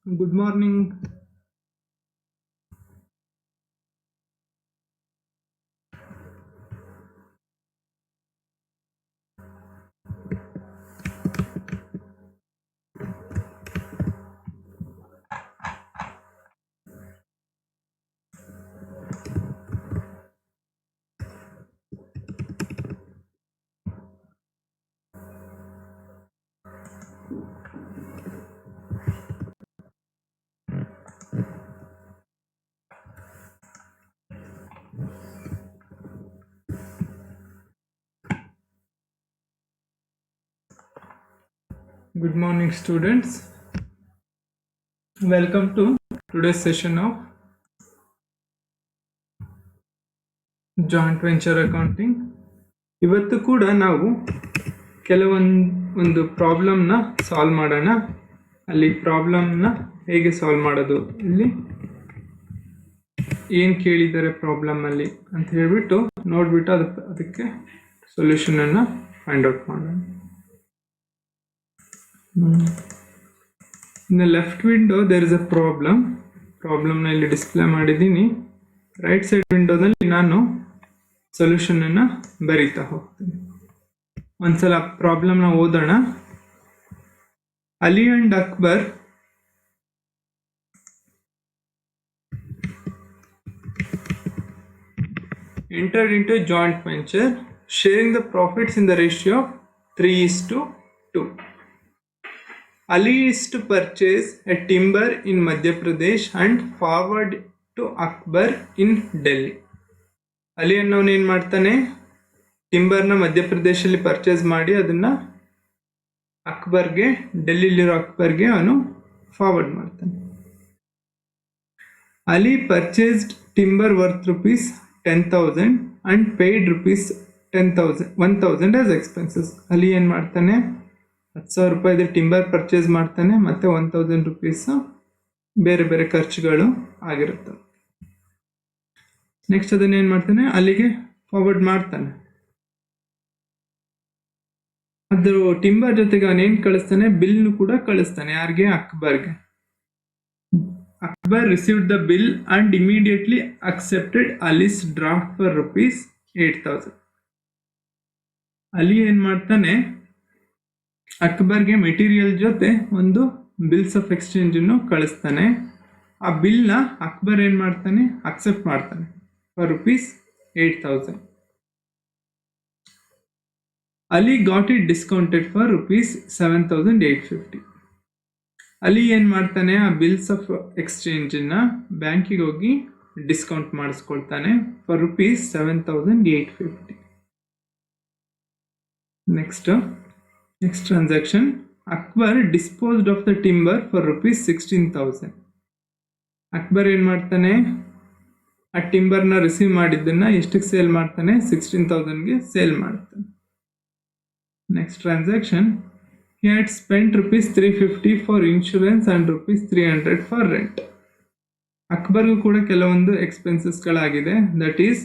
Good morning. Good morning, students. Welcome to today's session of joint venture accounting. ಇವತ್ತು ಕೂಡ ನಾವು ಕೆಲವೊಂದು ಪ್ರಾಬ್ಲಮ್ನ solve ಮಾಡೋಣ. ಅಲ್ಲಿ ಪ್ರಾಬ್ಲಮ್ನ ಹೇಗೆ ಸಾಲ್ವ್ ಮಾಡೋದು, ಇಲ್ಲಿ ಏನು ಕೇಳಿದ್ದಾರೆ ಪ್ರಾಬ್ಲಮಲ್ಲಿ ಅಂತ ಹೇಳ್ಬಿಟ್ಟು ನೋಡಿಬಿಟ್ಟು ಅದಕ್ಕೆ ಸೊಲ್ಯೂಷನನ್ನು ಫೈಂಡ್ ಔಟ್ ಮಾಡೋಣ. In the left window there is a ಪ್ರಾಬ್ಲಮ್ನ ಇಲ್ಲಿ ಡಿಸ್ಪ್ಲೇ ಮಾಡಿದ್ದೀನಿ. ರೈಟ್ ಸೈಡ್ ವಿಂಡೋದಲ್ಲಿ ನಾನು ಸೊಲ್ಯೂಷನನ್ನು ಬರೀತಾ ಹೋಗ್ತೀನಿ. ಒಂದ್ಸಲ ಪ್ರಾಬ್ಲಮ್ನ ಓದೋಣ. Ali and Akbar entered into a joint venture sharing the profits in the ratio of 3:2. Ali is to purchase a timber in Madhya Pradesh and forward to Akbar in Delhi. Ali ಅನ್ನೋನು ಏನು ಮಾಡ್ತಾನೆ, ಟಿಂಬರ್ನ ಮಧ್ಯಪ್ರದೇಶಲ್ಲಿ purchase ಮಾಡಿ ಅದನ್ನು ಅಕ್ಬರ್ಗೆ, ಡೆಲ್ಲಿಲಿರೋ ಅಕ್ಬರ್ಗೆ ಅವನು ಫಾರ್ವರ್ಡ್ ಮಾಡ್ತಾನೆ. Ali purchased timber worth ₹10,000 and paid ₹1,000 as expenses. Ali ಏನು ಮಾಡ್ತಾನೆ, 10,000 ರೂಪಾಯಿದು ಟಿಂಬರ್ ಪರ್ಚೇಸ್ ಮಾಡ್ತಾನೆ, ಮತ್ತು ₹1,000 ಬೇರೆ ಬೇರೆ ಖರ್ಚುಗಳು ಆಗಿರುತ್ತವೆ. ನೆಕ್ಸ್ಟ್ ಅದನ್ನೇನು ಮಾಡ್ತಾನೆ, ಅಲ್ಲಿಗೆ ಫಾರ್ವರ್ಡ್ ಮಾಡ್ತಾನೆ. ಅದ್ರ ಟಿಂಬರ್ ಜೊತೆಗೆ ಅವನೇನು ಕಳಿಸ್ತಾನೆ, ಬಿಲ್ನು ಕೂಡ ಕಳಿಸ್ತಾನೆ. ಯಾರಿಗೆ? ಅಕ್ಬರ್ಗೆ. Akbar received the bill and immediately accepted Ali's draft for ₹8,000. ಅಲ್ಲಿ ಏನು ಮಾಡ್ತಾನೆ, ಅಕ್ಬರ್ಗೆ ಮೆಟೀರಿಯಲ್ ಜೊತೆ ಒಂದು ಬಿಲ್ಸ್ ಆಫ್ ಎಕ್ಸ್ಚೇಂಜನ್ನು ಕಳಿಸ್ತಾನೆ. ಆ ಬಿಲ್ನ ಅಕ್ಬರ್ ಏನು ಮಾಡ್ತಾನೆ, ಅಕ್ಸೆಪ್ಟ್ ಮಾಡ್ತಾನೆ for ₹8,000. Ali got it discounted for ₹7,850. Ali ಏನು ಮಾಡ್ತಾನೆ, ಆ ಬಿಲ್ಸ್ ಆಫ್ ಎಕ್ಸ್ಚೇಂಜನ್ನು ಬ್ಯಾಂಕಿಗೆ ಹೋಗಿ discount ಮಾಡಿಸ್ಕೊಳ್ತಾನೆ for ₹7,850. Next transaction, Akbar disposed of the timber for ₹16,000. Akbar ಏನು ಮಾಡ್ತಾನೆ, ಆ ಟಿಂಬರ್ನ ರಿಸೀವ್ ಮಾಡಿದ್ದನ್ನು ಎಷ್ಟಕ್ಕೆ ಸೇಲ್ ಮಾಡ್ತಾನೆ, 16,000ಗೆ ಸೇಲ್ ಮಾಡ್ತಾನೆ. Next transaction, he had spent ₹350 for insurance and ₹300 for rent. ಅಕ್ಬರ್ಗೂ ಕೂಡ ಕೆಲವೊಂದು ಎಕ್ಸ್ಪೆನ್ಸಸ್ಗಳಾಗಿದೆ. That is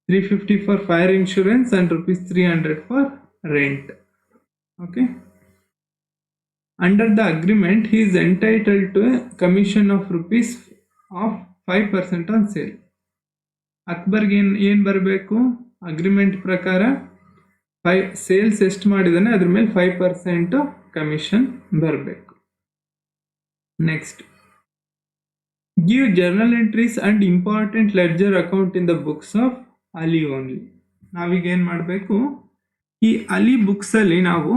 $350 for fire insurance and ₹300 for rent. Okay. Under the agreement, he is entitled to a commission of ₹5% on sale. ಅಕ್ಬರ್ಗೆ ಏನು ಬರಬೇಕು, agreement ಪ್ರಕಾರ sales ಎಷ್ಟು ಮಾಡಿದಾನೆ ಅದ್ರ ಮೇಲೆ 5% ಕಮಿಷನ್ ಬರಬೇಕು. Next, give journal entries and important ledger account in the books of Ali only. ನಾವೀಗ ಏನು ಮಾಡಬೇಕು, ಈ ಅಲಿ ಬುಕ್ಸಲ್ಲಿ ನಾವು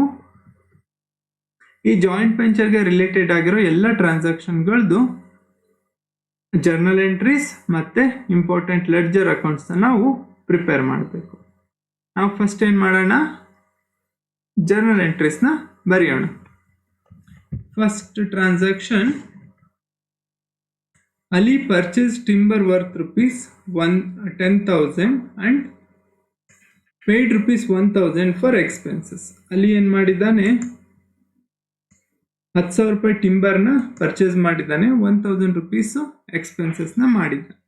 ಈ ಜಾಯಿಂಟ್ ವೆಂಚರ್ಗೆ ರಿಲೇಟೆಡ್ ಆಗಿರೋ ಎಲ್ಲ ಟ್ರಾನ್ಸಾಕ್ಷನ್ಗಳದ್ದು ಜರ್ನಲ್ ಎಂಟ್ರೀಸ್ ಮತ್ತು ಇಂಪಾರ್ಟೆಂಟ್ ಲೆಡ್ಜರ್ ಅಕೌಂಟ್ಸ್ನ ನಾವು ಪ್ರಿಪೇರ್ ಮಾಡಬೇಕು. ನಾವು ಫಸ್ಟ್ ಏನು ಮಾಡೋಣ, ಜರ್ನಲ್ ಎಂಟ್ರೀಸ್ನ ಬರೆಯೋಣ. First transaction, Ali purchase timber worth ₹10,000 and paid ₹1,000 for expenses. ಅಲ್ಲಿ ಏನು ಮಾಡಿದ್ದಾನೆ, 10,000 ರೂಪಾಯಿ ಟಿಂಬರ್ನ ಪರ್ಚೇಸ್ ಮಾಡಿದ್ದಾನೆ, ₹1,000 ಎಕ್ಸ್ಪೆನ್ಸಸ್ನ ಮಾಡಿದ್ದಾನೆ.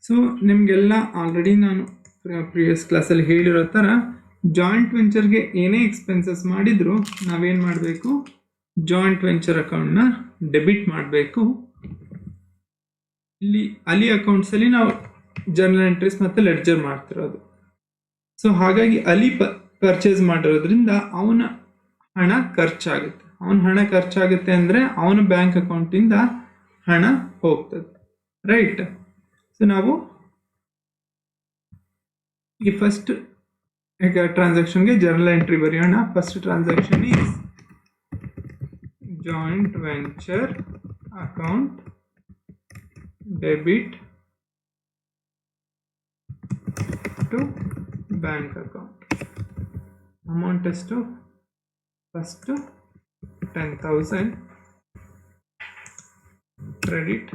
ಸೊ ನಿಮಗೆಲ್ಲ ಆಲ್ರೆಡಿ ನಾನು ಪ್ರಿವಿಯಸ್ ಕ್ಲಾಸಲ್ಲಿ ಹೇಳಿರೋ ಥರ ಜಾಯಿಂಟ್ ವೆಂಚರ್ಗೆ ಏನೇ ಎಕ್ಸ್ಪೆನ್ಸಸ್ ಮಾಡಿದರೂ ನಾವೇನು ಮಾಡಬೇಕು, ಜಾಯಿಂಟ್ ವೆಂಚರ್ ಅಕೌಂಟ್ನ ಡೆಬಿಟ್ ಮಾಡಬೇಕು. ಇಲ್ಲಿ ಅಲಿ ಅಕೌಂಟ್ಸಲ್ಲಿ ನಾವು ಜರ್ನಲ್ ಎಂಟ್ರೀಸ್ ಮತ್ತು ಲೆಡ್ಜರ್ ಮಾಡ್ತಿರೋದು. ಸೊ ಹಾಗಾಗಿ ಅಲಿ ಪರ್ಚೇಸ್ ಮಾಡಿರೋದ್ರಿಂದ ಅವನ ಹಣ ಖರ್ಚಾಗುತ್ತೆ. ಅವನ ಹಣ ಖರ್ಚಾಗುತ್ತೆ ಅಂದರೆ ಅವನ ಬ್ಯಾಂಕ್ ಅಕೌಂಟಿಂದ ಹಣ ಹೋಗ್ತದೆ, ರೈಟ್? ಸೊ ನಾವು ಈ ಫಸ್ಟ್ ಈಗ ಟ್ರಾನ್ಸಾಕ್ಷನ್ಗೆ ಜರ್ನಲ್ ಎಂಟ್ರಿ ಬರೆಯೋಣ. First transaction is joint venture account debit to bank account. Amount ಎಷ್ಟು? First 10,000 credit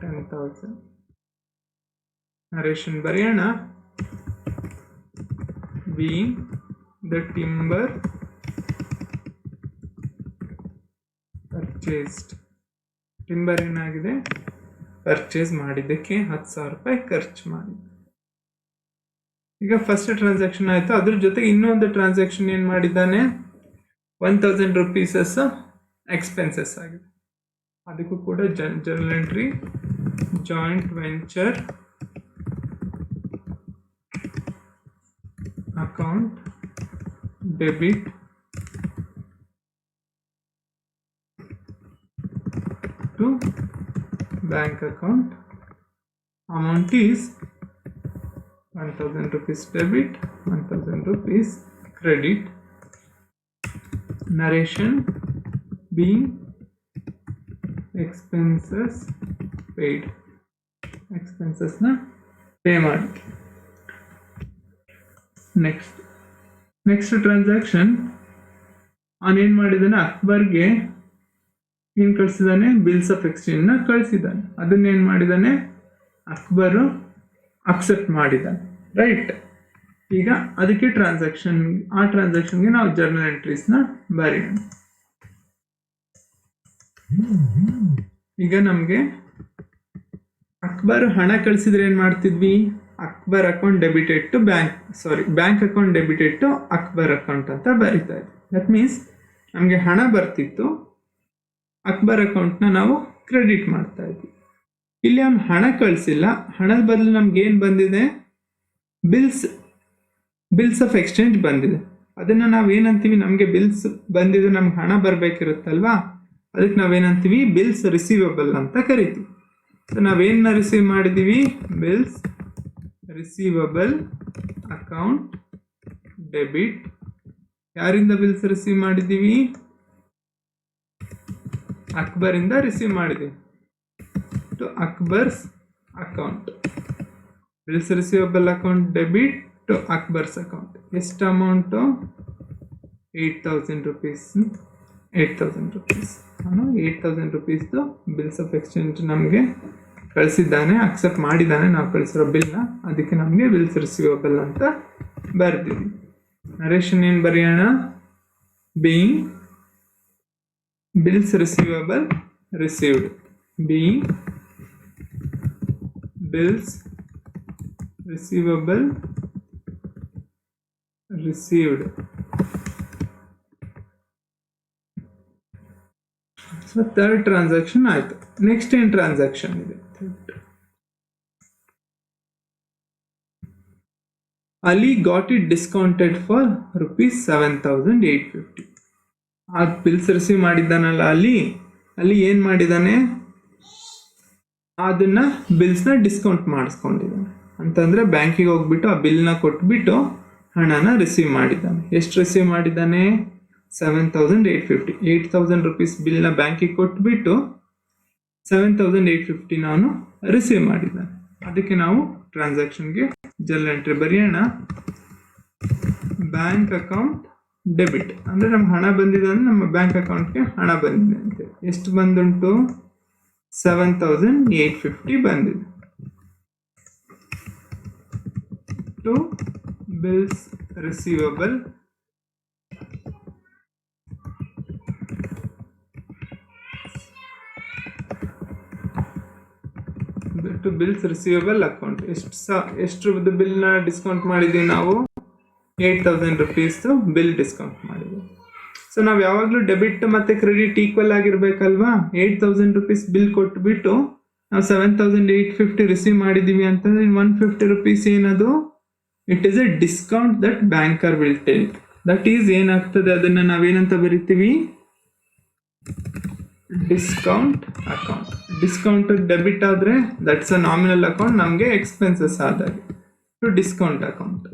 10,000. ನರೇಶನ್ ಬರೆಯೋಣ. being the timber purchased. Timber ಏನಾಗಿದೆ? ಪರ್ಚೇಸ್ ಮಾಡಿದ್ದಕ್ಕೆ 10,000 ರೂಪಾಯಿ ಖರ್ಚು ಮಾಡಿದ್ದೆ. ಈಗ ಫಸ್ಟ್ ಟ್ರಾನ್ಸಾಕ್ಷನ್ ಆಯಿತು. ಅದ್ರ ಜೊತೆಗೆ ಇನ್ನೊಂದು ಟ್ರಾನ್ಸಾಕ್ಷನ್ ಏನು ಮಾಡಿದ್ದಾನೆ? 1,000 ರೂಪೀಸಸ್ ಎಕ್ಸ್ಪೆನ್ಸಸ್ ಆಗಿದೆ. ಅದಕ್ಕೂ ಕೂಡ journal entry joint venture account debit to bank account. Amount is 1,000 rupees debit, 1,000 rupees credit. Narration being expenses paid. Expenses na pay ಮಾಡಿ. ನೆಕ್ಸ್ಟ್ ಟ್ರಾನ್ಸಾಕ್ಷನ್ ಅವನೇನು ಮಾಡಿದ್ದಾನೆ? ಅಕ್ಬರ್ಗೆ ಏನು ಕಳಿಸಿದ್ದಾನೆ? Bills of ಎಕ್ಸ್ಚೇಂಜ್ನ ಕಳಿಸಿದ್ದಾನೆ. ಅದನ್ನೇನು ಮಾಡಿದ್ದಾನೆ? ಅಕ್ಬರು ಅಕ್ಸೆಪ್ಟ್ ಮಾಡಿದ್ದಾನೆ, ರೈಟ್? ಈಗ ಅದಕ್ಕೆ ಆ ಟ್ರಾನ್ಸಾಕ್ಷನ್ಗೆ ನಾವು ಜರ್ನಲ್ ಎಂಟ್ರೀಸ್ನ ಬರೆಯೋಣ. ಈಗ ನಮಗೆ ಅಕ್ಬರ್ ಹಣ ಕಳಿಸಿದ್ರೆ ಏನು ಮಾಡ್ತಿದ್ವಿ? Akbar account debited to bank account debited to Akbar account ಅಂತ ಬರೀತಾ ಇದ್ವಿ. ದಟ್ ಮೀನ್ಸ್ ನಮಗೆ ಹಣ ಬರ್ತಿತ್ತು, ಅಕ್ಬರ್ ಅಕೌಂಟ್ನ ನಾವು ಕ್ರೆಡಿಟ್ ಮಾಡ್ತಾ ಇದ್ವಿ. ಇಲ್ಲಿ ಅವ್ನು ಹಣ ಕಳಿಸಿಲ್ಲ, ಹಣದ ಬದಲು ನಮ್ಗೆ ಏನು ಬಂದಿದೆ? ಬಿಲ್ಸ್ ಆಫ್ ಎಕ್ಸ್ಚೇಂಜ್ ಬಂದಿದೆ. ಅದನ್ನು ನಾವೇನಂತೀವಿ? ನಮಗೆ ಬಿಲ್ಸ್ ಬಂದಿದೆ, ನಮ್ಗೆ ಹಣ ಬರಬೇಕಿರುತ್ತಲ್ವಾ, ಅದಕ್ಕೆ ನಾವೇನಂತೀವಿ? ಬಿಲ್ಸ್ ರಿಸೀವಬಲ್ ಅಂತ ಕರಿತೀವಿ. ಸೊ ನಾವೇನ ರಿಸೀವ್ ಮಾಡಿದ್ದೀವಿ? Bills receivable account debit. ಯಾರಿಂದ ಬಿಲ್ಸ್ ರಿಸೀವ್ ಮಾಡಿದ್ದೀವಿ? ಅಕ್ಬರಿಂದ ರಿಸೀವ್ ಮಾಡಿದ್ದೀವಿ. To Akbar's account. Bills receivable account debit to Akbar's account. ಎಷ್ಟು ಅಮೌಂಟು? 8,000 ರೂಪೀಸ್. 8,000 ರೂಪೀಸ್. ಅವನು 8,000 ರೂಪೀಸ್ದು ಬಿಲ್ಸ್ ಆಫ್ ಎಕ್ಸ್ಚೇಂಜ್ ನಮಗೆ ಕಳಿಸಿದ್ದಾನೆ, ಅಕ್ಸೆಪ್ಟ್ ಮಾಡಿದ್ದಾನೆ ನಾವು ಕಳಿಸಿರೋ ಬಿಲ್ನ. ಅದಕ್ಕೆ ನಮಗೆ ಬಿಲ್ಸ್ ರಿಸೀವಬಲ್ ಅಂತ ಬರ್ತೀವಿ. ನರೇಶನ್ ಏನು ಬರೆಯೋಣ? Being bills receivable received. Being bills receivable received. So third transaction ಆಯ್ತು. ನೆಕ್ಸ್ಟ್ ಏನು ಟ್ರಾನ್ಸಾಕ್ಷನ್ ಇದೆ? Ali got it discounted for ₹7,850. ಆ ಬಿಲ್ಸ್ ರಿಸೀವ್ ಮಾಡಿದ್ದಾನಲ್ಲ ಅಲ್ಲಿ ಏನು ಮಾಡಿದ್ದಾನೆ? ಅದನ್ನ ಬಿಲ್ಸ್ನ ಡಿಸ್ಕೌಂಟ್ ಮಾಡಿಸ್ಕೊಂಡಿದ್ದಾನೆ. ಅಂತಂದರೆ ಬ್ಯಾಂಕಿಗೆ ಹೋಗ್ಬಿಟ್ಟು ಆ ಬಿಲ್ನ ಕೊಟ್ಬಿಟ್ಟು ಹಣನ ರಿಸೀವ್ ಮಾಡಿದ್ದಾನೆ. ಎಷ್ಟು ರಿಸೀವ್ ಮಾಡಿದ್ದಾನೆ? 7,850. 8,000 ರೂಪೀಸ್ ಬಿಲ್ನ ಬ್ಯಾಂಕಿಗೆ ಕೊಟ್ಬಿಟ್ಟು 7,850 ನಾನು ರಿಸೀವ್ ಮಾಡಿದ್ದಾನೆ. ಅದಕ್ಕೆ ನಾವು ಟ್ರಾನ್ಸಾಕ್ಷನ್ಗೆ ಜರ್ನಲ್ ಎಂಟ್ರಿ ಬರೆಯೋಣ. ಬ್ಯಾಂಕ್ ಅಕೌಂಟ್ ಡೆಬಿಟ್ ಅಂದರೆ ನಮ್ಗೆ ಹಣ ಬಂದಿದೆ ಅಂದರೆ ನಮ್ಮ ಬ್ಯಾಂಕ್ ಅಕೌಂಟ್ಗೆ ಹಣ ಬಂದಿದೆ ಅಂತೆ. ಎಷ್ಟು ಬಂದುಂಟು? 7,850 ಬಂದಿದೆ. To bills receivable to bills receivable account. ಎಷ್ಟು ಬಿಲ್ನ ಡಿಸ್ಕೌಂಟ್ ಮಾಡಿದ್ದೀವಿ ನಾವು? 8,000 ರೂಪೀಸ್ದು ಬಿಲ್ ಡಿಸ್ಕೌಂಟ್ ಮಾಡಿದ್ದೀವಿ. ಸೊ ಸೊ ನಾವು ಯಾವಾಗಲೂ ಡೆಬಿಟ್ ಮತ್ತು ಕ್ರೆಡಿಟ್ ಈಕ್ವಲ್ ಆಗಿರಬೇಕಲ್ವಾ. 8,000 ರುಪೀಸ್ ಬಿಲ್ ಕೊಟ್ಬಿಟ್ಟು ನಾವು 7,850 ರಿಸೀವ್ ಮಾಡಿದ್ದೀವಿ ಅಂತಂದರೆ 150 ರುಪೀಸ್ ಏನದು, it is a discount that banker will take. That is ಏನಾಗ್ತದೆ, ಅದನ್ನು ನಾವೇನಂತ ಬರಿತೀವಿ, ಡಿಸ್ಕೌಂಟ್ ಅಕೌಂಟ್. ಡಿಸ್ಕೌಂಟ್ ಡೆಬಿಟ್ ಆದರೆ ದಟ್ಸ್ ಅ ನಾಮಿನಲ್ ಅಕೌಂಟ್, ನಮಗೆ ಎಕ್ಸ್ಪೆನ್ಸಸ್ ಆದಾಗ ಟು ಡಿಸ್ಕೌಂಟ್ ಅಕೌಂಟ್.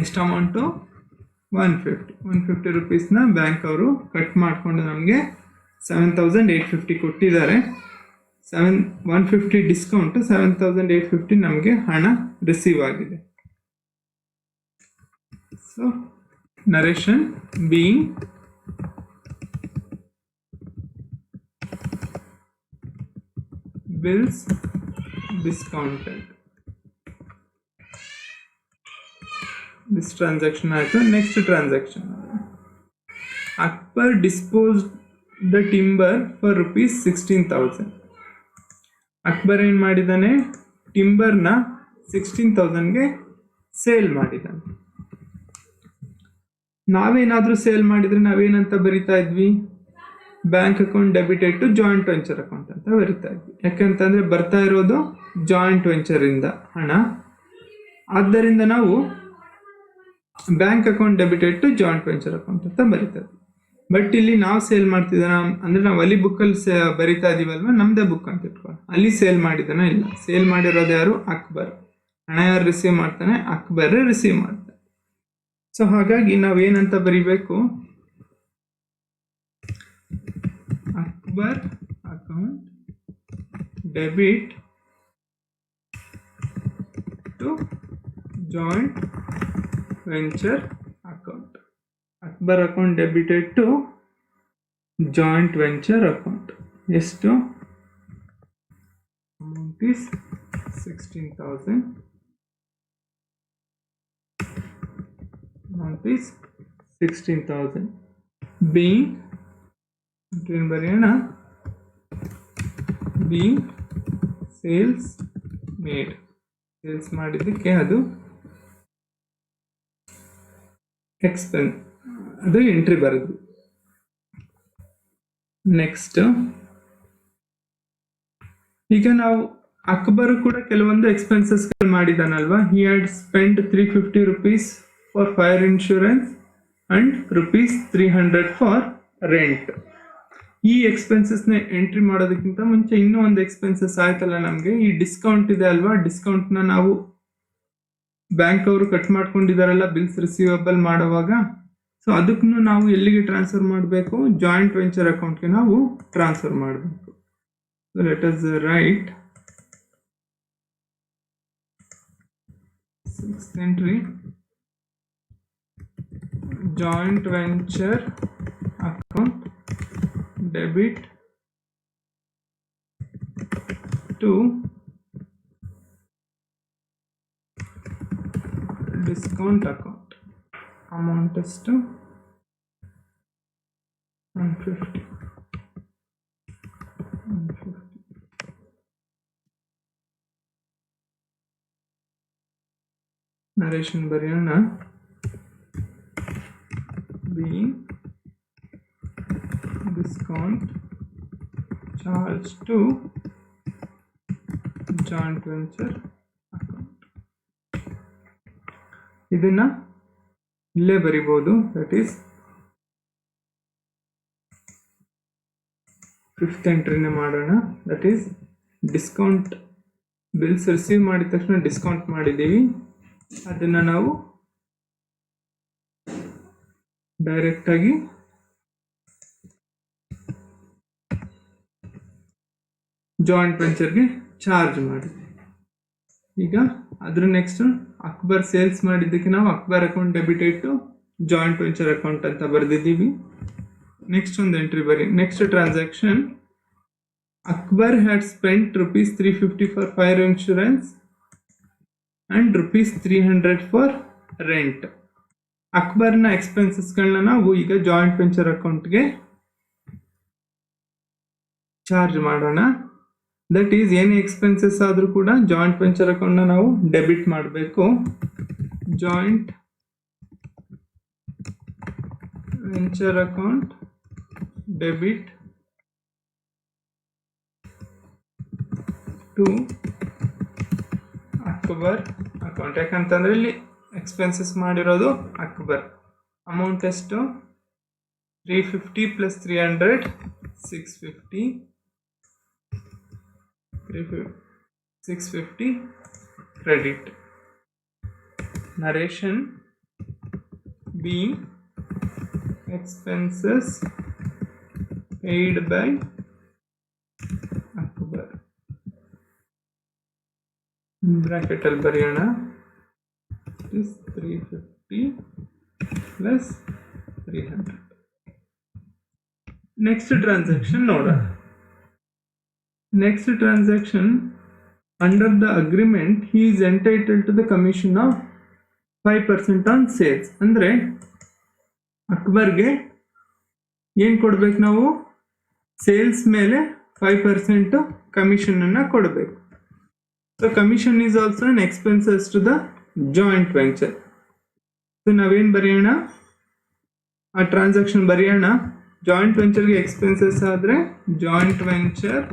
ಎಷ್ಟು ಅಮೌಂಟು, 150 ರುಪೀಸ್ನ ಬ್ಯಾಂಕ್ ಅವರು ಕಟ್ ಮಾಡಿಕೊಂಡು ನಮಗೆ 7,850 ಕೊಟ್ಟಿದ್ದಾರೆ. 150 ಡಿಸ್ಕೌಂಟ್ 7,850 ನಮಗೆ ಹಣ ರಿಸೀವ್ ಆಗಿದೆ. So narration being bills discounted. This transaction ಆಯಿತು. Next transaction, Akbar disposed the timber for rupees 16,000. Akbar ಏನು ಮಾಡಿದ್ದಾನೆ, ಟಿಂಬರ್ನ 16,000ಗೆ ಸೇಲ್ ಮಾಡಿದ್ದಾನೆ. ನಾವೇನಾದರೂ ಸೇಲ್ ಮಾಡಿದರೆ ನಾವೇನಂತ ಬರಿತಾ ಇದ್ವಿ, bank account debited to joint venture account ಅಂತ ಬರಿತಾ ಇದ್ವಿ. ಯಾಕಂತಂದರೆ ಬರ್ತಾ ಇರೋದು ಜಾಯಿಂಟ್ ವೆಂಚರಿಂದ ಹಣ, ಆದ್ದರಿಂದ ನಾವು bank account debited to joint venture account ಅಂತ ಬರಿತಾ ಇದ್ವಿ. ಬಟ್ ಇಲ್ಲಿ ನಾವು ಸೇಲ್ ಮಾಡ್ತಿದ್ದಾನ ಅಂದರೆ ನಾವು ಅಲ್ಲಿ ಬುಕ್ಕಲ್ಲಿ ಬರಿತಾ ಇದೀವಲ್ವ, ನಮ್ಮದೇ ಬುಕ್ ಅಂತ ಇಟ್ಕೊಂಡು ಅಲ್ಲಿ ಸೇಲ್ ಮಾಡಿದಾನ ಇಲ್ಲ. ಸೇಲ್ ಮಾಡಿರೋದು ಯಾರು, ಅಕ್ಬರ್. ಹಣ ಯಾರು ರಿಸೀವ್ ಮಾಡ್ತಾನೆ, ಅಕ್ಬರ್ ರಿಸೀವ್ ಮಾಡ್ತಾನೆ. ಸೊ ಹಾಗಾಗಿ ನಾವೇನಂತ ಬರಿಬೇಕು, Akbar account debit to joint venture account. Akbar account debited to joint venture account. ಎಷ್ಟು, amount is 16,000. Amount is 16,000 being ಏನು ಬರೆಯೋಣ, ಬೀಯಿಂಗ್ ಸೇಲ್ಸ್ ಮೇಡ್. ಸೇಲ್ಸ್ ಮಾಡಿದ್ದಕ್ಕೆ ಅದು ಎಕ್ಸ್ಪೆನ್ಸ್, ಅದು ಎಂಟ್ರಿ ಬರೋದು. ನೆಕ್ಸ್ಟ್ ಈಗ ನಾವು ಅಕ್ಬರ್ ಕೂಡ ಕೆಲವೊಂದು ಎಕ್ಸ್ಪೆನ್ಸಸ್ಗಳು ಮಾಡಿದಾನಲ್ವಾ. He had spend 350 rupees for fire insurance and ₹300 for rent. ಈ ಎಕ್ಸ್ಪೆನ್ಸಸ್ನ ಎಂಟ್ರಿ ಮಾಡೋದಕ್ಕಿಂತ ಮುಂಚೆ ಇನ್ನೂ ಒಂದು ಎಕ್ಸ್ಪೆನ್ಸಸ್ ಆಯ್ತಲ್ಲ ನಮಗೆ, ಈ ಡಿಸ್ಕೌಂಟ್ ಇದೆ ಅಲ್ವಾ, ಡಿಸ್ಕೌಂಟ್ನ ನಾವು ಬ್ಯಾಂಕ್ ಅವರು ಕಟ್ ಮಾಡ್ಕೊಂಡಿದಾರಲ್ಲ ಬಿಲ್ಸ್ ರಿಸೀವಬಲ್ ಮಾಡುವಾಗ, ಸೊ ಅದಕ್ಕೂ ನಾವು ಎಲ್ಲಿಗೆ ಟ್ರಾನ್ಸ್ಫರ್ ಮಾಡಬೇಕು, ಜಾಯಿಂಟ್ ವೆಂಚರ್ ಅಕೌಂಟ್ಗೆ ನಾವು ಟ್ರಾನ್ಸ್ಫರ್ ಮಾಡಬೇಕು. So let us write sixth entry, joint venture account debit to discount account. Amount ಎಷ್ಟು, 150. ನರೇಶನ್ ಬರೆಯೋಣ, being discount charge to joint venture account. ಇದನ್ನ ಇಲ್ಲೇ ಬರಿಬಹುದು, ದಟ್ ಈಸ್ ಫಿಫ್ತ್ ಎಂಟ್ರಿನೇ ಮಾಡೋಣ. That is discount bills receive ಮಾಡಿದ ತಕ್ಷಣ discount ಮಾಡಿದ್ದೀವಿ, ಅದನ್ನು ನಾವು ಡೈರೆಕ್ಟಾಗಿ ಜಾಯಿಂಟ್ ವೆಂಚರ್ಗೆ ಚಾರ್ಜ್ ಮಾಡಿದ್ವಿ. ಈಗ ಅದ್ರ ನೆಕ್ಸ್ಟ್ ಅಕ್ಬರ್ ಸೇಲ್ಸ್ ಮಾಡಿದ್ದಕ್ಕೆ ನಾವು Akbar account debited to joint venture account ಅಂತ ಬರೆದಿದ್ದೀವಿ. ನೆಕ್ಸ್ಟ್ ಒಂದು ಎಂಟ್ರಿ ಬರಿ. Next transaction, Akbar had spent ₹350 for fire insurance and ₹300 for rent. ಅಕ್ಬರ್ನ ಎಕ್ಸ್ಪೆನ್ಸಸ್ಗಳನ್ನ ನಾವು ಈಗ ಜಾಯಿಂಟ್ ವೆಂಚರ್ ಅಕೌಂಟ್ಗೆ ಚಾರ್ಜ್ ಮಾಡೋಣ. ದಟ್ ಈಸ್ ಏನೇ ಎಕ್ಸ್ಪೆನ್ಸಸ್ ಆದರೂ ಕೂಡ ಜಾಯಿಂಟ್ ವೆಂಚರ್ ಅಕೌಂಟ್ನ ನಾವು ಡೆಬಿಟ್ ಮಾಡಬೇಕು. Joint venture account debit to Akbar account. ಯಾಕಂತಂದ್ರೆ ಇಲ್ಲಿ ಎಕ್ಸ್ಪೆನ್ಸಸ್ ಮಾಡಿರೋದು ಅಕ್ಬರ್. ಅಮೌಂಟ್ ಎಷ್ಟು? 350 plus 300 650 650 credit. Narration being expenses paid by Akbar. Bracket al bariyana is 350 plus 300. Next transaction noda. Next transaction, under the agreement he is entitled to the commission of 5% on sales. ಅಂದ್ರೆ ಅಕ್ಬರ್ಗೆ ಏನು ಕೊಡ್ಬೇಕು ನಾವು? Sales ಮೇಲೆ 5% commission ಅನ್ನ ಕೊಡಬೇಕು. So commission is also an expenses to the joint venture. So ನಾವೇನು ಬರೆಯೋಣ? ಆ ಟ್ರಾನ್ಸಾಕ್ಷನ್ ಬರೆಯೋಣ. ಜಾಯಿಂಟ್ ವೆಂಚರ್ಗೆ ಎಕ್ಸ್ಪೆನ್ಸಸ್ ಆದರೆ joint venture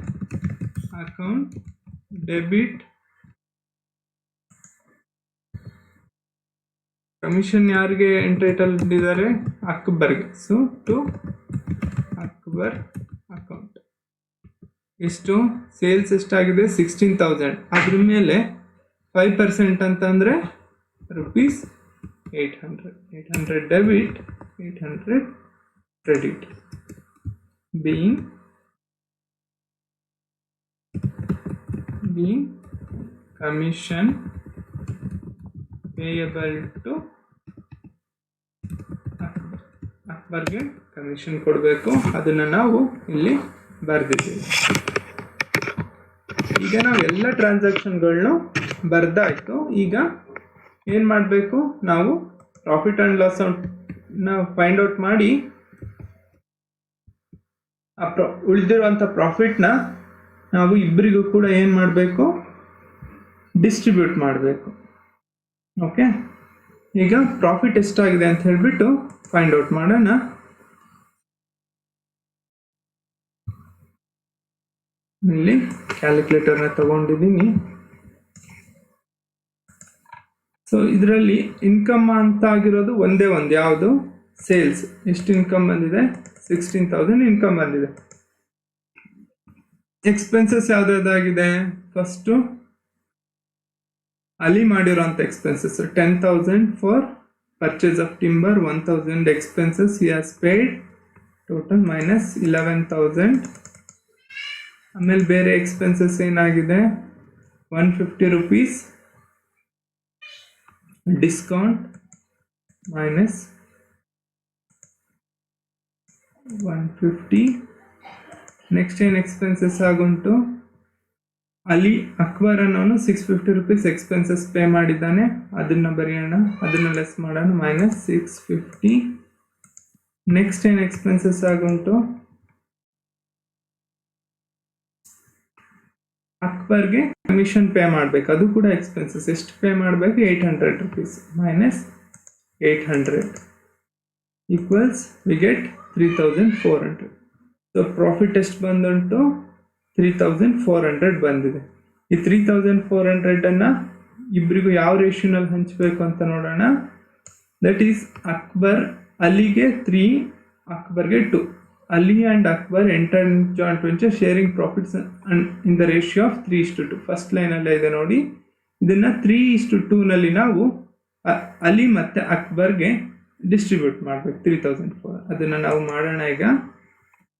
account debit commission ಯಾರಿಗೆ ಎಂಟೈಟಲ್ಡ್ ಇದ್ದಾರೆ? ಅಕ್ಬರ್ಗೆ. So to Akbar account. ಎಷ್ಟು? ಸೇಲ್ಸ್ ಎಷ್ಟಾಗಿದೆ? 16,000. ಅದ್ರ ಮೇಲೆ 5% ಅಂತಂದರೆ rupees 800. 800 debit, 800 credit. Being commission payable to ಅಕ್ಬರ್ಗೆ ಕಮಿಷನ್ ಕೊಡಬೇಕು. ಅದನ್ನು ನಾವು ಇಲ್ಲಿ ಬರೆದಿದ್ದೀವಿ. ಈಗ ನಾವು ಎಲ್ಲ ಟ್ರಾನ್ಸಾಕ್ಷನ್ಗಳನ್ನೂ ಬರ್ದಾಯ್ತು. ಈಗ ಏನು ಮಾಡಬೇಕು? ನಾವು profit and loss find out ಮಾಡಿ ಉಳಿದಿರುವಂಥ ಪ್ರಾಫಿಟ್ನ ನಾವು ಇಬ್ಬರಿಗೂ ಕೂಡ ಏನು ಮಾಡಬೇಕು? ಡಿಸ್ಟ್ರಿಬ್ಯೂಟ್ ಮಾಡಬೇಕು. ಓಕೆ, ಈಗ ಪ್ರಾಫಿಟ್ ಎಷ್ಟಾಗಿದೆ ಅಂತ ಹೇಳಿಬಿಟ್ಟು ಫೈಂಡ್ ಔಟ್ ಮಾಡೋಣ. ಇಲ್ಲಿ ಕ್ಯಾಲ್ಕುಲೇಟರ್ನ ತಗೊಂಡಿದ್ದೀನಿ. ಸೊ ಇದರಲ್ಲಿ ಇನ್ಕಮ್ ಅಂತ ಆಗಿರೋದು ಒಂದೇ ಒಂದು, ಯಾವುದು? ಸೇಲ್ಸ್. ಎಷ್ಟು ಇನ್ಕಮ್ ಬಂದಿದೆ? 16,000 ಇನ್ಕಮ್ ಬಂದಿದೆ. ಎಕ್ಸ್ಪೆನ್ಸಸ್ ಯಾವುದಾಗಿದೆ? ಫಸ್ಟು ಅಲ್ಲಿ ಮಾಡಿರೋಂಥ expenses 10,000 for purchase of timber, 1,000 expenses he has paid, total minus 11,000. ಆಮೇಲೆ ಬೇರೆ ಎಕ್ಸ್ಪೆನ್ಸಸ್ ಏನಾಗಿದೆ? 150 ರುಪೀಸ್ ಡಿಸ್ಕೌಂಟ್ ಮೈನಸ್ 150. ನೆಕ್ಸ್ಟ್ ಏನು ಎಕ್ಸ್ಪೆನ್ಸಸ್ ಆಗುಂಟು? ಅಲ್ಲಿ ಅಕ್ಬರ್ ಅನ್ನೋನು 650 ರುಪೀಸ್ ಎಕ್ಸ್ಪೆನ್ಸಸ್ ಪೇ ಮಾಡಿದ್ದಾನೆ. ಅದನ್ನು ಬರೆಯೋಣ, ಅದನ್ನು ಲೆಸ್ ಮಾಡೋಣ, ಮೈನಸ್ 650. ನೆಕ್ಸ್ಟ್ ಏನು ಎಕ್ಸ್ಪೆನ್ಸಸ್ ಆಗುಂಟು? ಅಕ್ಬರ್ಗೆ ಕಮಿಷನ್ ಪೇ ಮಾಡಬೇಕು, ಅದು ಕೂಡ ಎಕ್ಸ್ಪೆನ್ಸಸ್. ಎಷ್ಟು ಪೇ ಮಾಡಬೇಕು? 800 rupees minus 800 equals we get 3,400. So profit ಎಷ್ಟು ಬಂದುಂಟು? 3,400 ಬಂದಿದೆ. ಈ 3,400 ಇಬ್ಬರಿಗೂ ಯಾವ ರೇಷಿಯೋನಲ್ಲಿ ಹಂಚಬೇಕು ಅಂತ ನೋಡೋಣ. ದಟ್ ಈಸ್ ಅಕ್ಬರ್ ಅಲಿಗೆ 3, ಅಕ್ಬರ್ಗೆ 2. Ali and Akbar entered joint venture sharing profits in the ratio of 3:2. First ಲೈನಲ್ಲಿ ಇದೆ ನೋಡಿ. ಇದನ್ನು 3:2 ನಲ್ಲಿ ನಾವು ಅಲಿ ಮತ್ತು ಅಕ್ಬರ್ಗೆ ಡಿಸ್ಟ್ರಿಬ್ಯೂಟ್ ಮಾಡಬೇಕು 3,400. ಅದನ್ನು ನಾವು ಮಾಡೋಣ. ಈಗ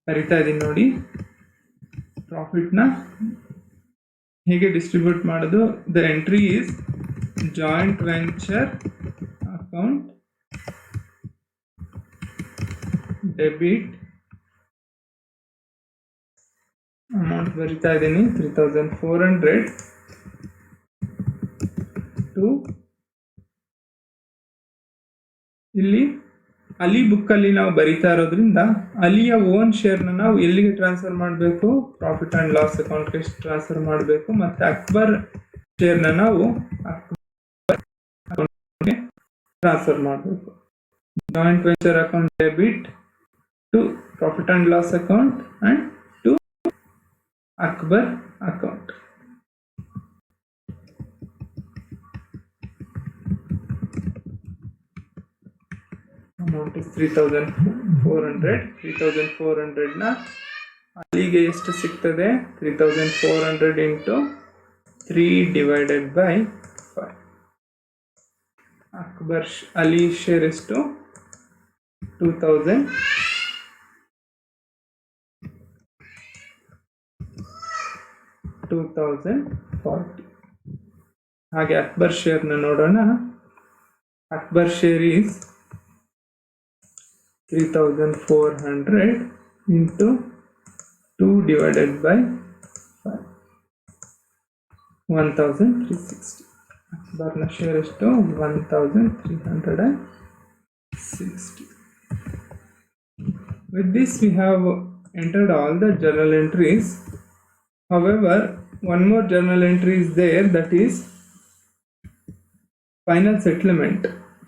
ಕರಿತಾ ಇದ್ದೀನಿ ನೋಡಿ. ಪ್ರಾಫಿಟ್ನ ಹೇಗೆ ಡಿಸ್ಟ್ರಿಬ್ಯೂಟ್ ಮಾಡೋದು? The entry is joint venture account debit amount ಬರಿತಾ ಇದ್ದೀನಿ 3,400 ಟು ಇಲ್ಲಿ ಅಲಿ ಬುಕ್ಕಲ್ಲಿ ನಾವು ಬರಿತಾ ಇರೋದ್ರಿಂದ ಅಲಿಯ ಓನ್ ಶೇರ್ನ ನಾವು ಎಲ್ಲಿಗೆ ಟ್ರಾನ್ಸ್ಫರ್ ಮಾಡಬೇಕು? ಪ್ರಾಫಿಟ್ ಆ್ಯಂಡ್ ಲಾಸ್ ಅಕೌಂಟ್ಗೆ ಟ್ರಾನ್ಸ್ಫರ್ ಮಾಡಬೇಕು. ಮತ್ತು ಅಕ್ಬರ್ ಶೇರ್ನ ನಾವು ಅಕ್ಬರ್ ಅಕೌಂಟ್ಗೆ ಟ್ರಾನ್ಸ್ಫರ್ ಮಾಡಬೇಕು. joint venture account debit to profit and loss account and to Akbar account. Amount is 3,400. 3,400 ನ ಅಲ್ಲಿಗೆ ಎಷ್ಟು ಸಿಗ್ತದೆ? 3,400 into 3 divided by 5. Akbar Ali share ಎಷ್ಟು? 2,000. 2,040. ಹಾಗೆ ಅಕ್ಬರ್ ಶೇರ್ನ ನೋಡೋಣ. Akbar share is 3,400 into 2 divided by 5. 1,360. Akbarನ ಶೇರ್ ಎಷ್ಟು? 1,360. With this we have entered all the journal entries. However, one more journal entry is there, that is final settlement.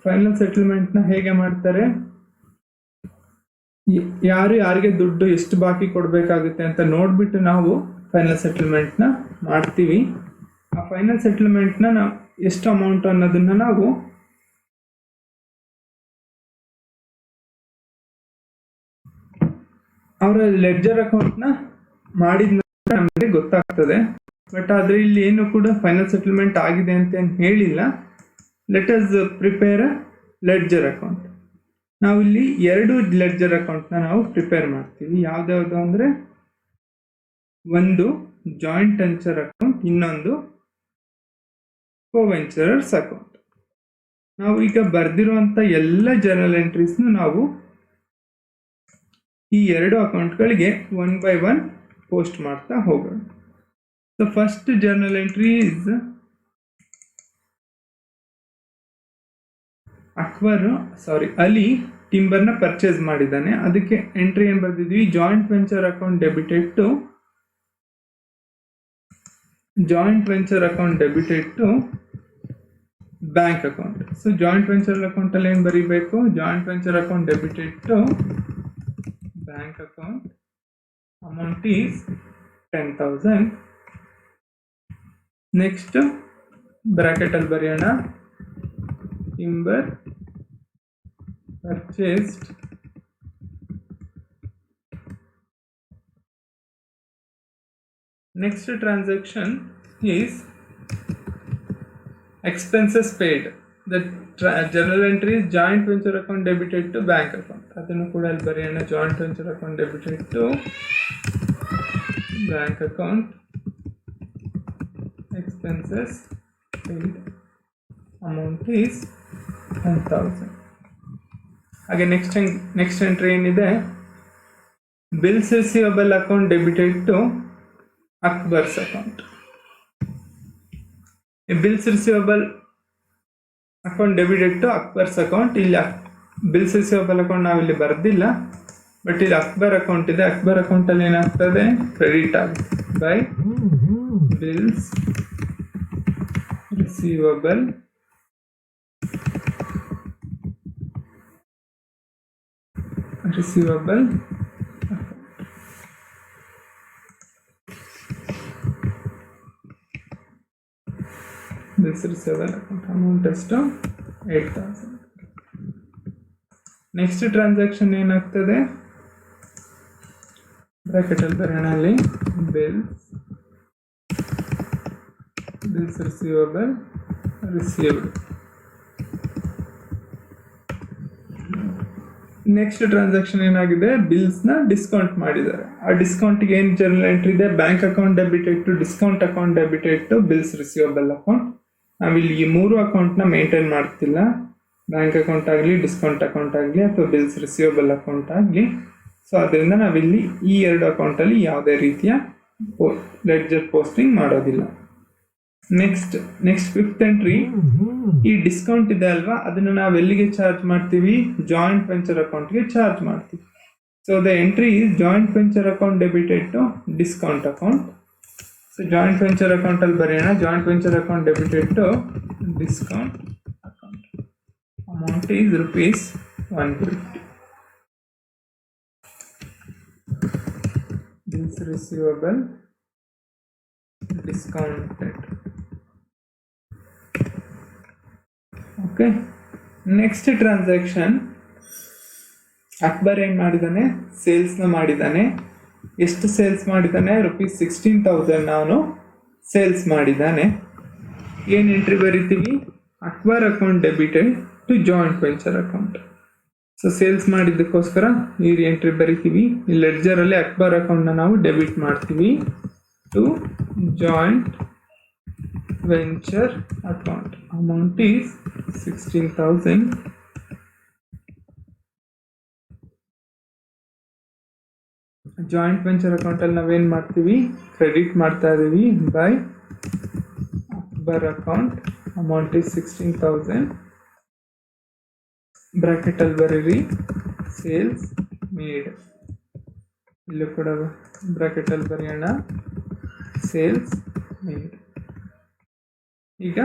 Final settlement ನ ಹೇಗೆ ಮಾಡ್ತಾರೆ? ಯಾರು ಯಾರಿಗೆ ದುಡ್ಡು ಎಷ್ಟು ಬಾಕಿ ಕೊಡಬೇಕಾಗುತ್ತೆ ಅಂತ ನೋಡ್ಬಿಟ್ಟು ನಾವು ಫೈನಲ್ ಸೆಟಲ್ಮೆಂಟ್ನ ಮಾಡ್ತೀವಿ. ಆ ಫೈನಲ್ ಸೆಟಲ್ಮೆಂಟ್ನ ನಾವು ಎಷ್ಟು ಅಮೌಂಟ್ ಅನ್ನೋದನ್ನ ನಾವು ಅವರ ಲೆಡ್ಜರ್ ಅಕೌಂಟ್ನ ಮಾಡಿದ ನಂತರ ನಮಗೆ ಗೊತ್ತಾಗ್ತದೆ. ಬಟ್ ಆದರೆ ಇಲ್ಲಿ ಏನು ಕೂಡ ಫೈನಲ್ ಸೆಟಲ್ಮೆಂಟ್ ಆಗಿದೆ ಅಂತ ಏನು ಹೇಳಿಲ್ಲ. Let us prepare a ledger account. ನಾವು ಇಲ್ಲಿ 2 ಲೆಡ್ಜರ್ ಅಕೌಂಟ್ನ ನಾವು ಪ್ರಿಪೇರ್ ಮಾಡ್ತೀವಿ. ಯಾವ್ದ್ಯಾವುದು ಅಂದರೆ, ಒಂದು ಜಾಯಿಂಟ್ ವೆಂಚರ್ ಅಕೌಂಟ್, ಇನ್ನೊಂದು ಕೋವೆಂಚರರ್ಸ್ ಅಕೌಂಟ್. ನಾವು ಈಗ ಬರೆದಿರುವಂಥ ಎಲ್ಲ ಜರ್ನಲ್ ಎಂಟ್ರೀಸ್ನು ನಾವು ಈ 2 ಅಕೌಂಟ್ಗಳಿಗೆ 1 by 1 ಪೋಸ್ಟ್ ಮಾಡ್ತಾ ಹೋಗೋಣ. So first journal entry is Ali ಟಿಂಬರ್ನ ಪರ್ಚೇಸ್ ಮಾಡಿದ್ದಾನೆ. ಅದಕ್ಕೆ ಎಂಟ್ರಿ ಏನು ಬರ್ದಿದ್ವಿ? Joint venture account debited to bank account. So joint venture account ಅಲ್ಲಿ ಏನು ಬರೀಬೇಕು? Joint venture account debited to bank account. Amount is 10,000. Next bracket ಅಲ್ಲಿ ಬರೆಯೋಣ, timber purchased next transaction is expenses paid. The journal entry is joint venture account debited to bank account. ಅದನ್ನು ಕೂಡ ಅಲ್ಲಿ ಬರೆಯೋಣ, joint venture account debited to bank account. expenses paid amount is 10,000. ಹಾಗೆ next entry ಏನಿದೆ? Bills receivable account debited to Akbar's account. Bills receivable account debited to Akbar's account. ಇಲ್ಲಿ bills receivable account ನಾವಿಲ್ಲಿ ಬರೆದಿಲ್ಲ, but ಇಲ್ಲಿ ಅಕ್ಬರ್ ಅಕೌಂಟ್ ಇದೆ. ಅಕ್ಬರ್ ಅಕೌಂಟಲ್ಲಿ ಏನಾಗ್ತದೆ? ಕ್ರೆಡಿಟ್ ಆಗುತ್ತೆ by bills receivable bills receivable account. Amount ಎಷ್ಟು? 8,000. ನೆಕ್ಸ್ಟ್ ಟ್ರಾನ್ಸಾಕ್ಷನ್ ಏನಾಗ್ತದೆ? ಬ್ರಾಕೆಟ್ ಅಲ್ಲಿ ಬರೋಣ, ಅಲ್ಲಿ bills receivable received. Next transaction ಏನಾಗಿದೆ? ಬಿಲ್ಸ್ನ ಡಿಸ್ಕೌಂಟ್ ಮಾಡಿದ್ದಾರೆ. ಆ ಡಿಸ್ಕೌಂಟ್ಗೆ ಏನು ಜರ್ನಲ್ ಎಂಟ್ರಿ ಇದೆ? Bank account debited to discount account debited to bills receivable account. ನಾವಿಲ್ಲಿ ಈ 3 ಅಕೌಂಟ್ನ ಮೇಂಟೈನ್ ಮಾಡ್ತಿಲ್ಲ, ಬ್ಯಾಂಕ್ ಅಕೌಂಟ್ ಆಗಲಿ, ಡಿಸ್ಕೌಂಟ್ ಅಕೌಂಟ್ ಆಗಲಿ, ಅಥವಾ ಬಿಲ್ಸ್ ರಿಸೀವಬಲ್ ಅಕೌಂಟ್ ಆಗಲಿ. ಸೊ ಅದರಿಂದ ನಾವಿಲ್ಲಿ ಈ 2 ಅಕೌಂಟಲ್ಲಿ ಯಾವುದೇ ರೀತಿಯ ಲೆಡ್ಜರ್ ಪೋಸ್ಟಿಂಗ್ ಮಾಡೋದಿಲ್ಲ. ನೆಕ್ಸ್ಟ್ ಫಿಫ್ತ್ ಎಂಟ್ರಿ, ಈ ಡಿಸ್ಕೌಂಟ್ ಇದೆ ಅಲ್ವಾ, ಅದನ್ನು ನಾವು ಎಲ್ಲಿಗೆ ಚಾರ್ಜ್ ಮಾಡ್ತೀವಿ? ಜಾಯಿಂಟ್ ವೆಂಚರ್ ಅಕೌಂಟ್ಗೆ ಚಾರ್ಜ್ ಮಾಡ್ತೀವಿ. So the entry is joint venture account debited to discount account. So joint venture account ಅಲ್ಲಿ ಬರೆಯೋಣ, joint venture account debited to discount account. Amount is rupees 150. Bills receivable discounted. Okay. Next transaction, Akbar ಏನು ಮಾಡಿದ್ದಾನೆ, ಸೇಲ್ಸ್ನ ಮಾಡಿದ್ದಾನೆ. ಎಷ್ಟು sales ಮಾಡಿದ್ದಾನೆ? ₹16,000 ಅವನು sales ಮಾಡಿದ್ದಾನೆ. ಏನು ಎಂಟ್ರಿ ಬರಿತೀವಿ? Akbar account debited to joint venture account. So sales ಮಾಡಿದ್ದಕ್ಕೋಸ್ಕರ ಈ ಎಂಟ್ರಿ ಬರಿತೀವಿ. ಈ ಲೆಡ್ಜರಲ್ಲಿ ಅಕ್ಬರ್ ಅಕೌಂಟ್ನ ನಾವು ಡೆಬಿಟ್ ಮಾಡ್ತೀವಿ to joint venture account. Amount is 16,000. Joint venture ಅಕೌಂಟಲ್ಲಿ ನಾವೇನು ಮಾಡ್ತೀವಿ? ಕ್ರೆಡಿಟ್ ಮಾಡ್ತಾ ಇದ್ದೀವಿ by Akbar account. Amount is 16,000. ಬ್ರಾಕೆಟಲ್ಲಿ ಬರೀರಿ ಸೇಲ್ಸ್ ಮೇಡ್. ಇಲ್ಲೂ ಕೂಡ ಬ್ರಾಕೆಟಲ್ಲಿ ಬರೆಯೋಣ ಸೇಲ್ಸ್ ಮೇಡ್. ಈಗ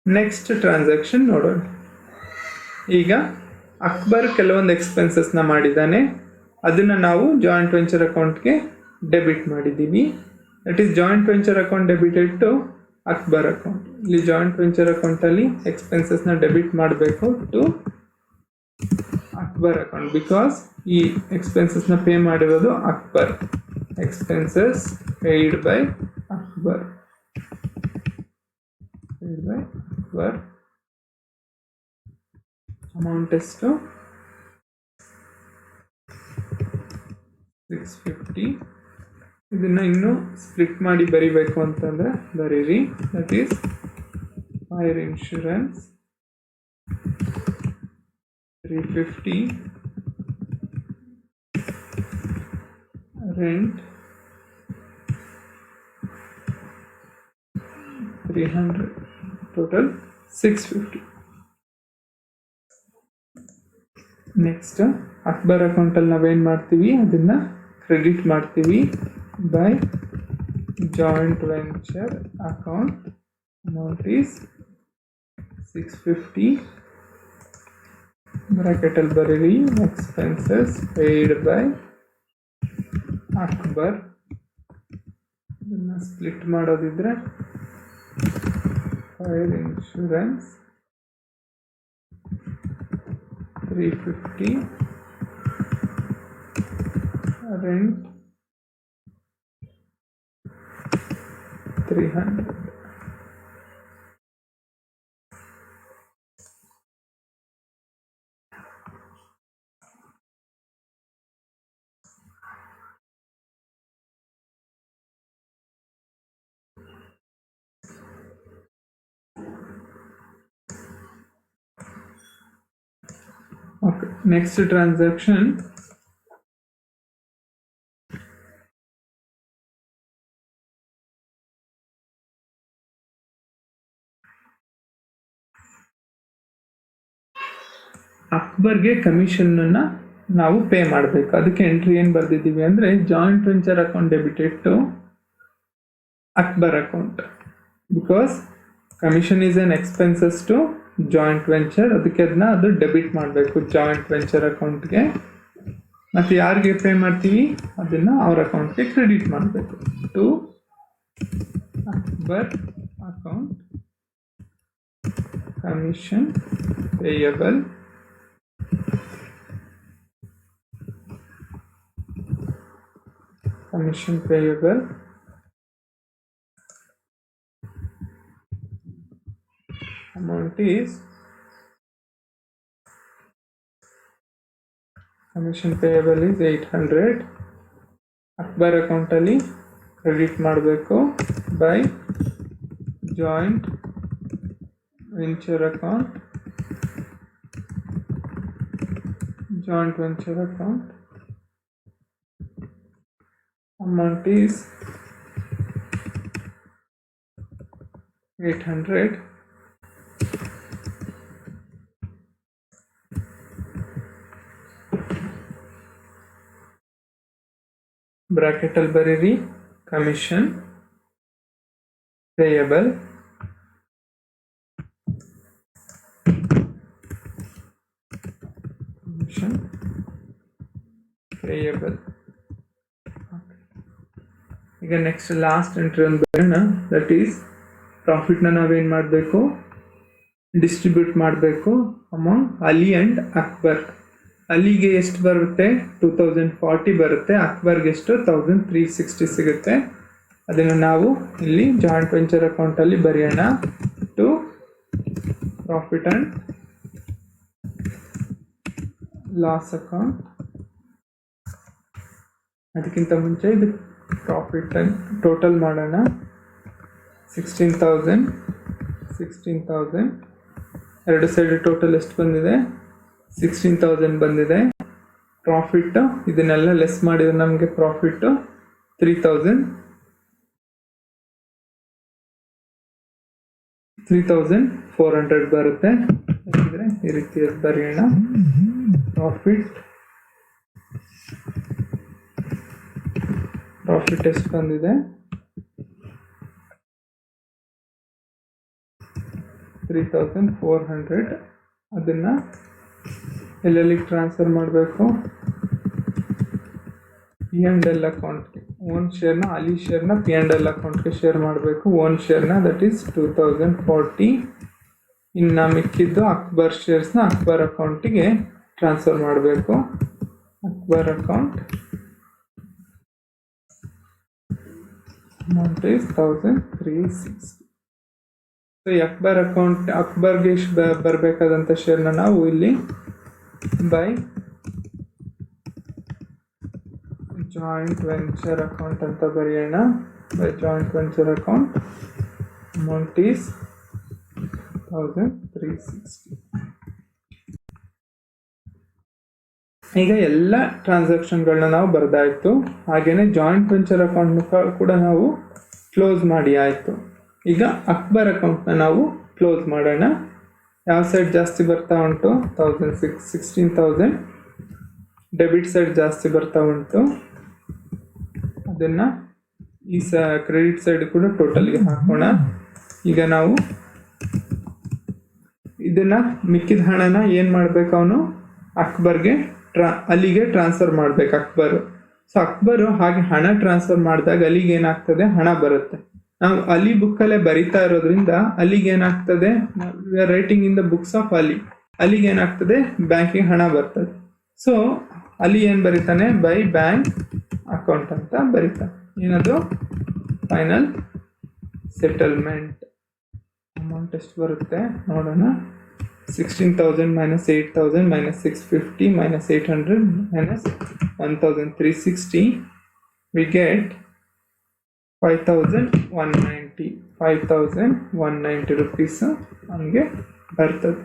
ನೆಕ್ಸ್ಟ್ ಟ್ರಾನ್ಸಾಕ್ಷನ್ ನೋಡೋಣ. ಈಗ ಅಕ್ಬರ್ ಕೆಲವೊಂದು ಎಕ್ಸ್ಪೆನ್ಸಸ್ನ ಮಾಡಿದ್ದಾನೆ, ಅದನ್ನು ನಾವು ಜಾಯಿಂಟ್ ವೆಂಚರ್ ಅಕೌಂಟ್ಗೆ ಡೆಬಿಟ್ ಮಾಡಿದ್ದೀವಿ. That is joint venture account debited to Akbar account. ಇಲ್ಲಿ ಜಾಯಿಂಟ್ ವೆಂಚರ್ ಅಕೌಂಟಲ್ಲಿ ಎಕ್ಸ್ಪೆನ್ಸಸ್ನ ಡೆಬಿಟ್ ಮಾಡಬೇಕು ಟು ಅಕ್ಬರ್ ಅಕೌಂಟ್, ಬಿಕಾಸ್ ಈ ಎಕ್ಸ್ಪೆನ್ಸಸ್ನ ಪೇ ಮಾಡಿರೋದು Akbar. Expenses paid by Akbar. Amount ಎಷ್ಟು? 650. ಇದನ್ನ ಇನ್ನು ಸ್ಪ್ಲಿಟ್ ಮಾಡಿ ಬರಿಬೇಕು ಅಂತಂದ್ರೆ ಬರೀರಿ. That is fire insurance 350, rent 300, total 650. Next Akbar ಅಕೌಂಟಲ್ಲಿ ನಾವೇನು ಮಾಡ್ತೀವಿ? ಅದನ್ನು ಕ್ರೆಡಿಟ್ ಮಾಡ್ತೀವಿ by joint venture account. Amount is 650. ಬ್ರಾಕೆಟಲ್ಲಿ ಬರೀರಿ ಎಕ್ಸ್ಪೆನ್ಸಸ್ ಪೇಯ್ಡ್ ಬೈ ಅಕ್ಬರ್. ಇದನ್ನು ಸ್ಪ್ಲಿಟ್ ಮಾಡೋದಿದ್ರೆ fire insurance 350, rent 300. Okay, next transaction, ಅಕ್ಬರ್ಗೆ ಕಮಿಷನ್ನ ನಾವು ಪೇ ಮಾಡಬೇಕು. ಅದಕ್ಕೆ ಎಂಟ್ರಿ ಏನು ಬರೆದಿದ್ದೀವಿ ಅಂದರೆ joint venture account debited to Akbar account, because commission is an expenses to joint venture. ಅದಕ್ಕೆ ಅದು ಡೆಬಿಟ್ ಮಾಡಬೇಕು ಜಾಯಿಂಟ್ ವೆಂಚರ್ ಅಕೌಂಟ್ಗೆ. ಮತ್ತು ಯಾರಿಗೆ ಪೇ ಮಾಡ್ತೀವಿ ಅದನ್ನು ಅವ್ರ ಅಕೌಂಟ್ಗೆ ಕ್ರೆಡಿಟ್ ಮಾಡಬೇಕು to Akbar account. Commission payable amount is commission payable is 800. Akbar ಅಕೌಂಟಲ್ಲಿ ಕ್ರೆಡಿಟ್ ಮಾಡಬೇಕು by joint venture account. amount is 800. ಬ್ರಾಕೆಟಲ್ಲಿ ಬರೀರಿ ಕಮಿಷನ್ ಪೇಯಬಲ್ ಕಮಿಷನ್ ಪೇಯಬಲ್. ಈಗ ನೆಕ್ಸ್ಟ್ ಲಾಸ್ಟ್ ಎಂಟ್ರಿ ಒಂದು ಬರೋಣ. ದಟ್ ಈಸ್ ಪ್ರಾಫಿಟ್ನ ನಾವೇನು ಮಾಡಬೇಕು, ಡಿಸ್ಟ್ರಿಬ್ಯೂಟ್ ಮಾಡಬೇಕು ಅಮಾಂಗ್ ಅಲಿ ಆ್ಯಂಡ್ ಅಕ್ಬರ್. ಅಲಿಗೆ ಎಷ್ಟು ಬರುತ್ತೆ, 2040 ಬರುತ್ತೆ. ಅಕ್ಬರ್ಗೆ ಎಷ್ಟು, 1360 ಸಿಗುತ್ತೆ. ಅದನ್ನು ನಾವು ಇಲ್ಲಿ ಜಾಯಿಂಟ್ ವೆಂಚರ್ ಅಕೌಂಟಲ್ಲಿ ಬರೆಯೋಣ. To profit and loss account. ಅದಕ್ಕಿಂತ ಮುಂಚೆ ಇದು ಪ್ರಾಫಿಟ್ ಟೋಟಲ್ ಮಾಡೋಣ. 16,000 ಎರಡು ಸೈಡ್ ಟೋಟಲ್ ಎಷ್ಟು ಬಂದಿದೆ, 16,000 ಬಂದಿದೆ. ಪ್ರಾಫಿಟ್ ಇದನ್ನೆಲ್ಲ ಲೆಸ್ ಮಾಡಿದರೆ ನಮಗೆ ಪ್ರಾಫಿಟ್ಟು 3,400 ಬರುತ್ತೆ. ಹಾಗಿದ್ರೆ ಈ ರೀತಿ ಬರೆಯೋಣ. ಪ್ರಾಫಿಟ್ ಎಷ್ಟು ಬಂದಿದೆ, 3,400. ಅದನ್ನು ಎಲ್ಲೆಲ್ಲಿಗೆ ಟ್ರಾನ್ಸ್ಫರ್ ಮಾಡಬೇಕು, P&L ಅಕೌಂಟ್ಗೆ. ಓನ್ ಶೇರ್ನ, ಅಲಿ ಶೇರ್ನ P&L ಅಕೌಂಟ್ಗೆ ಶೇರ್ ಮಾಡಬೇಕು. ಓನ್ ಶೇರ್ನ ದಟ್ ಈಸ್ 2040. ಇನ್ನು ಮಿಕ್ಕಿದ್ದು ಅಕ್ಬರ್ ಶೇರ್ಸ್ನ ಅಕ್ಬರ್ ಅಕೌಂಟಿಗೆ ಟ್ರಾನ್ಸ್ಫರ್ ಮಾಡಬೇಕು. Akbar account amount is 1,360. So ಈ ಅಕ್ಬರ್ಗೆ ಬರಬೇಕಾದಂಥ ಶೇರ್ನ ನಾವು ಇಲ್ಲಿ ಬೈ ಜಾಯಿಂಟ್ ವೆಂಚರ್ ಅಕೌಂಟ್ ಅಂತ ಬರೆಯೋಣ. By joint venture account amount is 1,360. ಈಗ ಎಲ್ಲ ಟ್ರಾನ್ಸಾಕ್ಷನ್ಗಳನ್ನ ನಾವು ಬರೆದಾಯಿತು. ಹಾಗೆಯೇ ಜಾಯಿಂಟ್ ವೆಂಚರ್ ಅಕೌಂಟ್ನ ಕೂಡ ನಾವು ಕ್ಲೋಸ್ ಮಾಡಿ ಆಯಿತು. ಈಗ ಅಕ್ಬರ್ ಅಕೌಂಟ್ನ ನಾವು ಕ್ಲೋಸ್ ಮಾಡೋಣ. ಯಾವ ಸೈಡ್ ಜಾಸ್ತಿ ಬರ್ತಾ ಉಂಟು, 16,000. ಡೆಬಿಟ್ ಸೈಡ್ ಜಾಸ್ತಿ ಬರ್ತಾ ಉಂಟು. ಅದನ್ನು ಈ ಕ್ರೆಡಿಟ್ ಸೈಡ್ ಕೂಡ ಟೋಟಲ್ಗೆ ಹಾಕೋಣ. ಈಗ ನಾವು ಇದನ್ನು ಮಿಕ್ಕಿದ ಹಣನ ಏನು ಮಾಡಬೇಕು, ಅವನು ಅಕ್ಬರ್ಗೆ ಅಲಿಗೆ ಟ್ರಾನ್ಸ್ಫರ್ ಮಾಡಬೇಕು ಅಕ್ಬರು. ಸೊ ಅಕ್ಬರು ಹಾಗೆ ಹಣ ಟ್ರಾನ್ಸ್ಫರ್ ಮಾಡಿದಾಗ ಅಲಿಗೆ ಏನಾಗ್ತದೆ, ಹಣ ಬರುತ್ತೆ. ನಾವು ಅಲಿ ಬುಕ್ಕಲ್ಲೇ ಬರಿತಾ ಇರೋದ್ರಿಂದ ಅಲಿಗೆ ಏನಾಗ್ತದೆ, writing in the books of ಅಲಿಗೆ ಏನಾಗ್ತದೆ, ಬ್ಯಾಂಕಿಗೆ ಹಣ ಬರ್ತದೆ. ಸೊ ಅಲ್ಲಿ ಏನು ಬರೀತಾನೆ, ಬೈ ಬ್ಯಾಂಕ್ ಅಕೌಂಟ್ ಅಂತ ಬರೀತಾನೆ. ಏನದು, ಫೈನಲ್ ಸೆಟಲ್ಮೆಂಟ್ ಅಮೌಂಟ್ ಎಷ್ಟು ಬರುತ್ತೆ ನೋಡೋಣ. 16,000 minus 8,000 minus 650 minus 800 minus 1,360 we get 5,190 rupees ಹಂಗೆ ಬರ್ತದೆ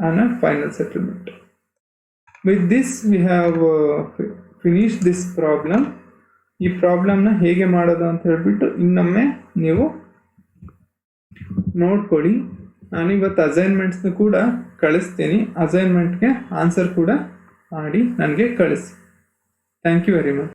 on final settlement. With this we have finish this problem. ಈ ಪ್ರಾಬ್ಲಮ್ನ ಹೇಗೆ ಮಾಡೋದು ಅಂತ ಹೇಳ್ಬಿಟ್ಟು ಇನ್ನೊಮ್ಮೆ ನೀವು ನೋಡ್ಕೊಳ್ಳಿ. ನಾನಿವತ್ತು ಅಸೈನ್ಮೆಂಟ್ಸ್ನ ಕೂಡ ಕಳಿಸ್ತೀನಿ. ಅಸೈನ್ಮೆಂಟ್ಗೆ ಆನ್ಸರ್ ಕೂಡ ಮಾಡಿ ನನಗೆ ಕಳಿಸಿ. Thank you very much.